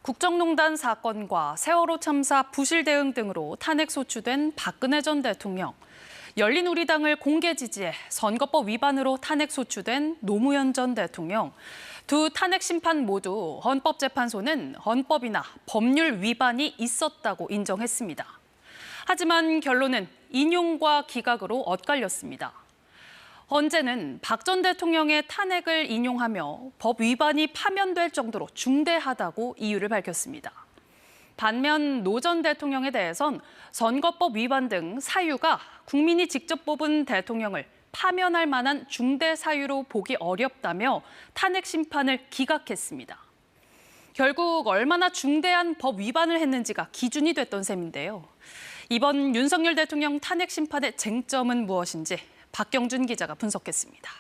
국정농단 사건과 세월호 참사 부실 대응 등으로 탄핵 소추된 박근혜 전 대통령. 열린우리당을 공개 지지해 선거법 위반으로 탄핵 소추된 노무현 전 대통령. 두 탄핵 심판 모두 헌법재판소는 헌법이나 법률 위반이 있었다고 인정했습니다. 하지만 결론은 인용과 기각으로 엇갈렸습니다. 헌재는 박 전 대통령의 탄핵을 인용하며 법 위반이 파면될 정도로 중대하다고 이유를 밝혔습니다. 반면 노 전 대통령에 대해선 선거법 위반 등 사유가 국민이 직접 뽑은 대통령을 파면할 만한 중대 사유로 보기 어렵다며 탄핵 심판을 기각했습니다. 결국 얼마나 중대한 법 위반을 했는지가 기준이 됐던 셈인데요. 이번 윤석열 대통령 탄핵 심판의 쟁점은 무엇인지 박경준 기자가 분석했습니다.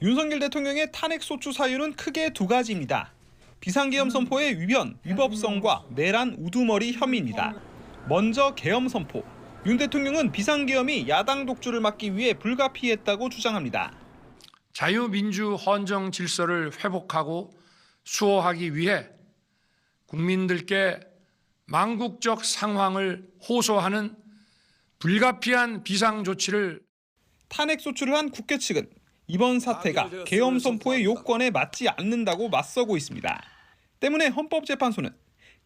윤석열 대통령의 탄핵 소추 사유는 크게 두 가지입니다. 비상계엄 선포의 위헌, 위법성과 내란 우두머리 혐의입니다. 먼저 계엄 선포. 윤 대통령은 비상계엄이 야당 독주를 막기 위해 불가피했다고 주장합니다. 자유민주 헌정 질서를 회복하고 수호하기 위해 국민들께 망국적 상황을 호소하는 불가피한 비상조치를 탄핵 소추를 한 국회 측은 이번 사태가 계엄 선포의 요건에 맞지 않는다고 맞서고 있습니다. 때문에 헌법재판소는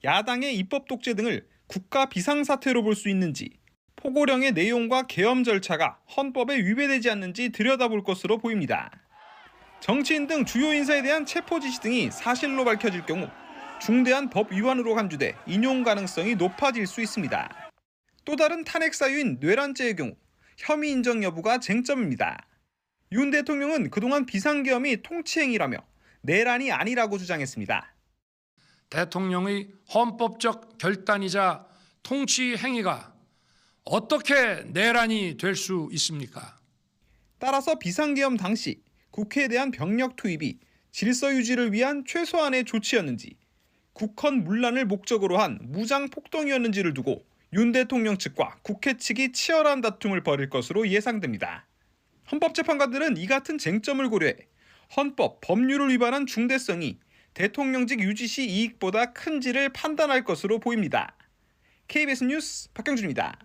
야당의 입법 독재 등을 국가 비상사태로 볼 수 있는지, 포고령의 내용과 계엄 절차가 헌법에 위배되지 않는지 들여다볼 것으로 보입니다. 정치인 등 주요 인사에 대한 체포 지시 등이 사실로 밝혀질 경우 중대한 법 위반으로 간주돼 인용 가능성이 높아질 수 있습니다. 또 다른 탄핵 사유인 뇌란죄의 경우 혐의 인정 여부가 쟁점입니다. 윤 대통령은 그동안 비상계엄이 통치행위라며 내란이 아니라고 주장했습니다. 대통령의 헌법적 결단이자 통치행위가 어떻게 내란이 될 수 있습니까? 따라서 비상계엄 당시 국회에 대한 병력 투입이 질서 유지를 위한 최소한의 조치였는지, 국헌 문란을 목적으로 한 무장 폭동이었는지를 두고 윤 대통령 측과 국회 측이 치열한 다툼을 벌일 것으로 예상됩니다. 헌법재판관들은 이 같은 쟁점을 고려해 헌법, 법률을 위반한 중대성이 대통령직 유지 시 이익보다 큰지를 판단할 것으로 보입니다. KBS 뉴스 박경준입니다.